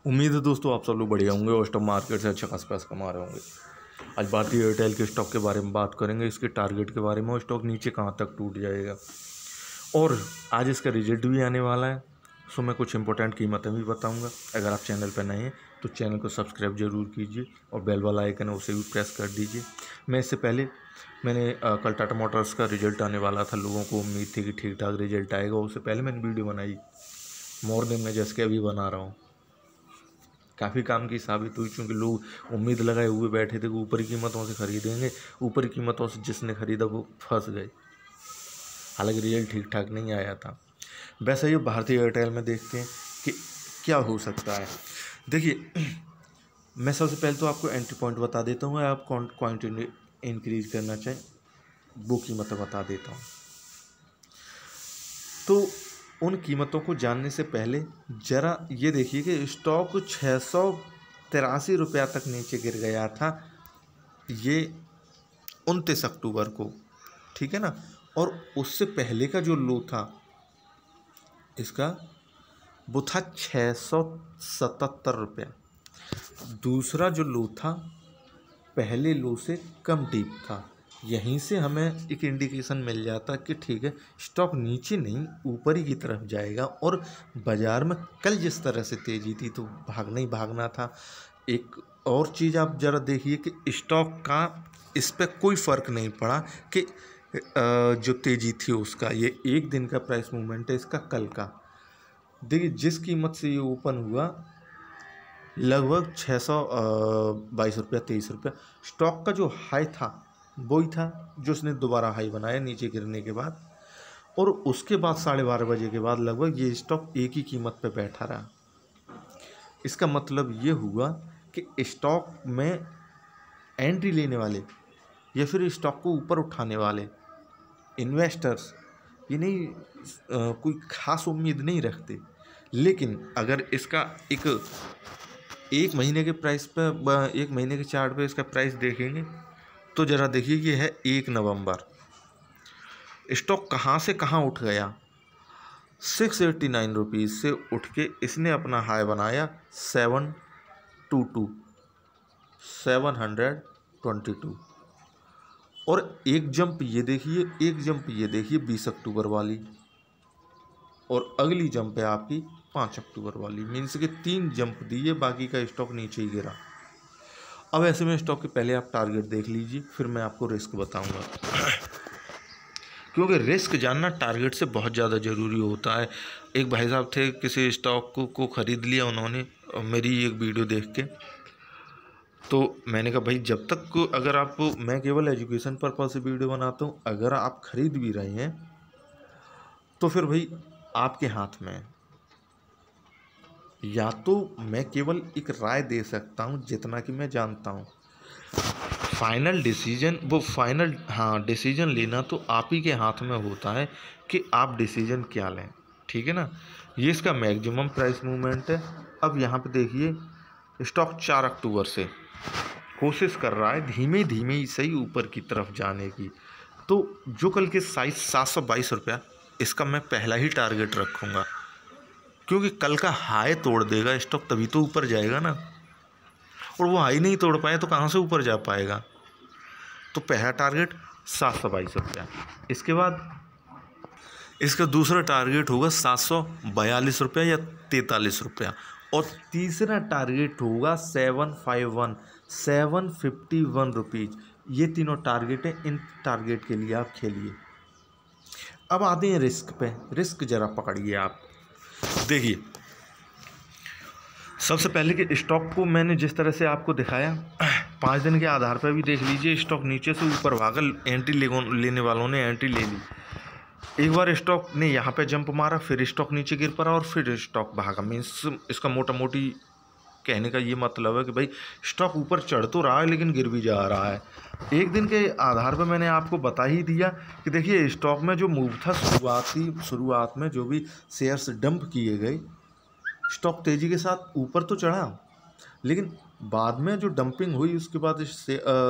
उम्मीद है दोस्तों आप सब लोग बढ़िया होंगे और स्टॉक मार्केट से अच्छा खासा पैसा कमा रहे होंगे। आज भारतीय एयरटेल के स्टॉक के बारे में बात करेंगे, इसके टारगेट के बारे में और स्टॉक नीचे कहाँ तक टूट जाएगा। और आज इसका रिजल्ट भी आने वाला है, सो मैं कुछ इंपॉर्टेंट कीमतें भी बताऊंगा। अगर आप चैनल पर नए हैं तो चैनल को सब्सक्राइब जरूर कीजिए और बेल वाला आइकन है उसे भी प्रेस कर दीजिए। मैं इससे पहले कल टाटा मोटर्स का रिजल्ट आने वाला था, लोगों को उम्मीद थी कि ठीक ठाक रिजल्ट आएगा, उससे पहले मैंने वीडियो बनाई मॉर्निंग में, जैसे कि अभी बना रहा हूँ। काफ़ी काम की साबित हुई, क्योंकि लोग उम्मीद लगाए हुए बैठे थे कि ऊपरी कीमतों से खरीदेंगे, ऊपरी कीमतों से जिसने खरीदा वो फंस गए। हालांकि रिजल्ट ठीक ठाक नहीं आया था। वैसे ये भारतीय एयरटेल में देखते हैं कि क्या हो सकता है। देखिए, मैं सबसे पहले तो आपको एंट्री पॉइंट बता देता हूँ, आप क्वांटिटी इंक्रीज करना चाहें वो कीमतें बता देता हूँ। तो उन कीमतों को जानने से पहले ज़रा ये देखिए कि स्टॉक 683 रुपया तक नीचे गिर गया था, ये 29 अक्टूबर को, ठीक है ना। और उससे पहले का जो लो था इसका वो था 677 रुपया। दूसरा जो लो था पहले लो से कम डीप था। यहीं से हमें एक इंडिकेशन मिल जाता कि ठीक है, स्टॉक नीचे नहीं ऊपर ही की तरफ जाएगा। और बाज़ार में कल जिस तरह से तेज़ी थी तो भागना ही भागना था। एक और चीज़ आप ज़रा देखिए कि स्टॉक का इस पर कोई फ़र्क नहीं पड़ा कि जो तेज़ी थी उसका, ये एक दिन का प्राइस मूवमेंट है इसका कल का। देखिए, जिस कीमत से ये ओपन हुआ लगभग 622 रुपया 23 रुपया, स्टॉक का जो हाई था वही था जो उसने दोबारा हाई बनाया नीचे गिरने के बाद। और उसके बाद 12:30 बजे के बाद लगभग ये स्टॉक एक ही कीमत पे बैठा रहा। इसका मतलब ये हुआ कि स्टॉक में एंट्री लेने वाले या फिर स्टॉक को ऊपर उठाने वाले इन्वेस्टर्स ये नहीं कोई ख़ास उम्मीद नहीं रखते। लेकिन अगर इसका एक महीने के प्राइस पर, एक महीने के चार्ट पे इसका प्राइस देखेंगे तो ज़रा देखिए, ये है 1 नवंबर। स्टॉक कहाँ से कहाँ उठ गया, 689 रुपीज़ से उठ के इसने अपना हाई बनाया 722 और एक जंप ये देखिए, 20 अक्टूबर वाली, और अगली जंप है आपकी 5 अक्टूबर वाली। मीन्स के 3 जंप दिए, बाकी का स्टॉक नीचे ही गिरा। अब ऐसे में स्टॉक के पहले आप टारगेट देख लीजिए, फिर मैं आपको रिस्क बताऊंगा, क्योंकि रिस्क जानना टारगेट से बहुत ज़्यादा ज़रूरी होता है। एक भाई साहब थे, किसी स्टॉक को ख़रीद लिया उन्होंने मेरी एक वीडियो देख के। तो मैंने कहा भाई, जब तक अगर आप, मैं केवल एजुकेशन पर्पज से वीडियो बनाता हूँ, अगर आप ख़रीद भी रहे हैं तो फिर भाई आपके हाथ में है। या तो मैं केवल एक राय दे सकता हूँ जितना कि मैं जानता हूँ, फाइनल डिसीजन डिसीजन लेना तो आप ही के हाथ में होता है कि आप डिसीजन क्या लें, ठीक है ना। ये इसका मैक्सिमम प्राइस मूवमेंट है। अब यहाँ पे देखिए, स्टॉक 4 अक्टूबर से कोशिश कर रहा है धीमे धीमे ही सही ऊपर की तरफ जाने की। तो जो कल के साइज 722 रुपया, इसका मैं पहला ही टारगेट रखूँगा, क्योंकि कल का हाई तोड़ देगा स्टॉक तभी तो ऊपर जाएगा ना। और वो हाई नहीं तोड़ पाए तो कहाँ से ऊपर जा पाएगा। तो पहला टारगेट 722 रुपया। इसके बाद इसका दूसरा टारगेट होगा 742 रुपया या 43 रुपया। और तीसरा टारगेट होगा 751 रुपीज़। ये तीनों टारगेट हैं, इन टारगेट के लिए आप खेलिए। अब आते हैं रिस्क पे। रिस्क ज़रा पकड़िए आप। देखिए, सबसे पहले कि स्टॉक को मैंने जिस तरह से आपको दिखाया, 5 दिन के आधार पर भी देख लीजिए, स्टॉक नीचे से ऊपर भागा, एंट्री लेने वालों ने एंट्री ले ली। एक बार स्टॉक ने यहाँ पे जंप मारा, फिर स्टॉक नीचे गिर पड़ा और फिर स्टॉक भागा। मीन्स इसका मोटा मोटी कहने का ये मतलब है कि भाई स्टॉक ऊपर चढ़ तो रहा है लेकिन गिर भी जा रहा है। एक दिन के आधार पर मैंने आपको बता ही दिया कि देखिए, स्टॉक में जो मूव था शुरुआत में जो भी शेयर्स डंप किए गए, स्टॉक तेज़ी के साथ ऊपर तो चढ़ा, लेकिन बाद में जो डंपिंग हुई उसके बाद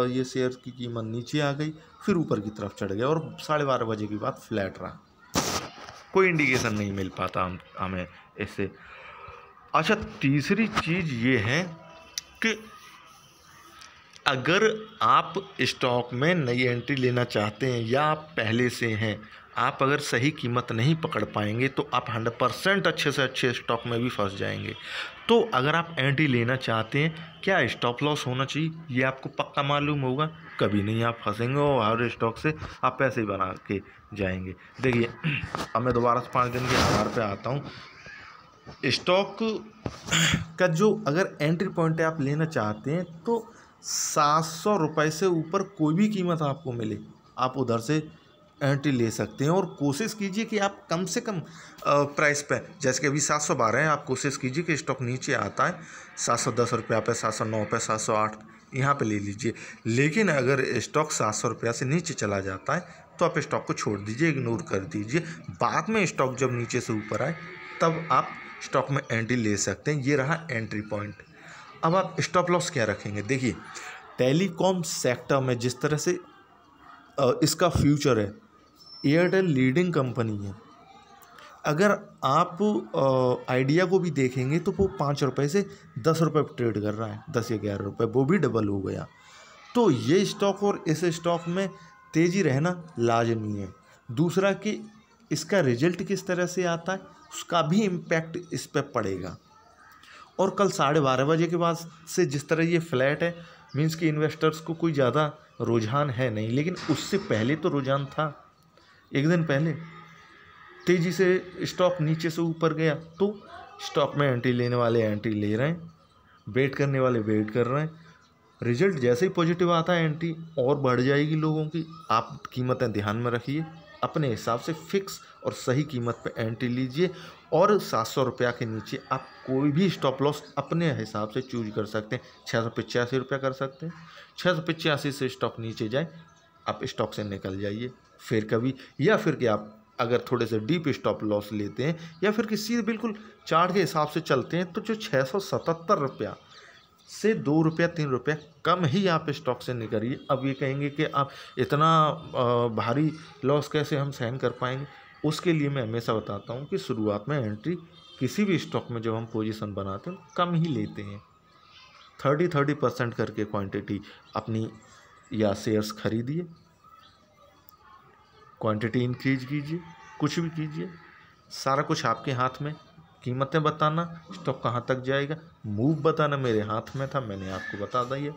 ये शेयर की कीमत नीचे आ गई, फिर ऊपर की तरफ चढ़ गया और 12:30 बजे के बाद फ्लैट रहा। कोई इंडिकेशन नहीं मिल पाता हमें इससे। अच्छा, तीसरी चीज़ ये है कि अगर आप स्टॉक में नई एंट्री लेना चाहते हैं या आप पहले से हैं, आप अगर सही कीमत नहीं पकड़ पाएंगे तो आप 100% अच्छे से अच्छे स्टॉक में भी फंस जाएंगे। तो अगर आप एंट्री लेना चाहते हैं, क्या स्टॉप लॉस होना चाहिए ये आपको पक्का मालूम होगा, कभी नहीं आप फंसेंगे और हर स्टॉक से आप पैसे ही बना के जाएंगे। देखिए, अब मैं दोबारा से 5 दिन के आधार पे आता हूँ। स्टॉक का जो अगर एंट्री पॉइंट है आप लेना चाहते हैं तो 700 रुपये से ऊपर कोई भी कीमत आपको मिले आप उधर से एंट्री ले सकते हैं। और कोशिश कीजिए कि आप कम से कम प्राइस पे, जैसे कि अभी 712 है, आप कोशिश कीजिए कि स्टॉक नीचे आता है 710 रुपया पे, 709 पे, 708 यहाँ पे ले लीजिए। लेकिन अगर स्टॉक 700 रुपया से नीचे चला जाता है तो आप स्टॉक को छोड़ दीजिए, इग्नोर कर दीजिए। बाद में स्टॉक जब नीचे से ऊपर आए तब आप स्टॉक में एंट्री ले सकते हैं। ये रहा एंट्री पॉइंट। अब आप स्टॉप लॉस क्या रखेंगे? देखिए, टेलीकॉम सेक्टर में जिस तरह से इसका फ्यूचर है, एयरटेल लीडिंग कंपनी है। अगर आप आइडिया को भी देखेंगे तो वो 5 रुपये से 10 रुपये ट्रेड कर रहा है, 10 या 11 रुपये, वो भी डबल हो गया। तो ये स्टॉक और इस स्टॉक में तेज़ी रहना लाजमी है। दूसरा कि इसका रिजल्ट किस तरह से आता है उसका भी इम्पैक्ट इस पर पड़ेगा। और कल 12:30 बजे के बाद से जिस तरह ये फ्लैट है, मीन्स कि इन्वेस्टर्स को कोई ज़्यादा रुझान है नहीं, लेकिन उससे पहले तो रुझान था। एक दिन पहले तेज़ी से स्टॉक नीचे से ऊपर गया तो स्टॉक में एंट्री लेने वाले एंट्री ले रहे हैं, वेट करने वाले वेट कर रहे हैं। रिजल्ट जैसे ही पॉजिटिव आता है एंट्री और बढ़ जाएगी लोगों की। आप कीमतें ध्यान में रखिए, अपने हिसाब से फिक्स और सही कीमत पे एंट्री लीजिए। और 700 रुपया के नीचे आप कोई भी स्टॉप लॉस अपने हिसाब से चूज कर सकते हैं। 685 रुपया कर सकते हैं। 685 से स्टॉक नीचे जाए आप स्टॉक से निकल जाइए फिर कभी, या फिर कि आप अगर थोड़े से डीप स्टॉप लॉस लेते हैं या फिर किसी बिल्कुल चार्ट के हिसाब से चलते हैं तो जो 677 रुपया से 2 रुपया 3 रुपया कम ही आप स्टॉक से निकलिए। अब ये कहेंगे कि आप इतना भारी लॉस कैसे हम सहन कर पाएंगे, उसके लिए मैं हमेशा बताता हूँ कि शुरुआत में एंट्री किसी भी स्टॉक में जब हम पोजीशन बनाते हैं कम ही लेते हैं। 30% करके क्वांटिटी अपनी या शेयर्स खरीदिए, क्वांटिटी इंक्रीज कीजिए, कुछ भी कीजिए, सारा कुछ आपके हाथ में। कीमतें बताना, स्टॉक कहाँ तक जाएगा, मूव बताना मेरे हाथ में था, मैंने आपको बता दिया।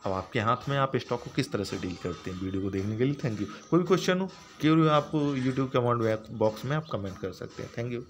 अब आपके हाथ में आप स्टॉक को किस तरह से डील करते हैं। वीडियो को देखने के लिए थैंक यू। कोई भी क्वेश्चन हो क्यों आप यूट्यूब कमेंट बॉक्स में आप कमेंट कर सकते हैं। Thank you.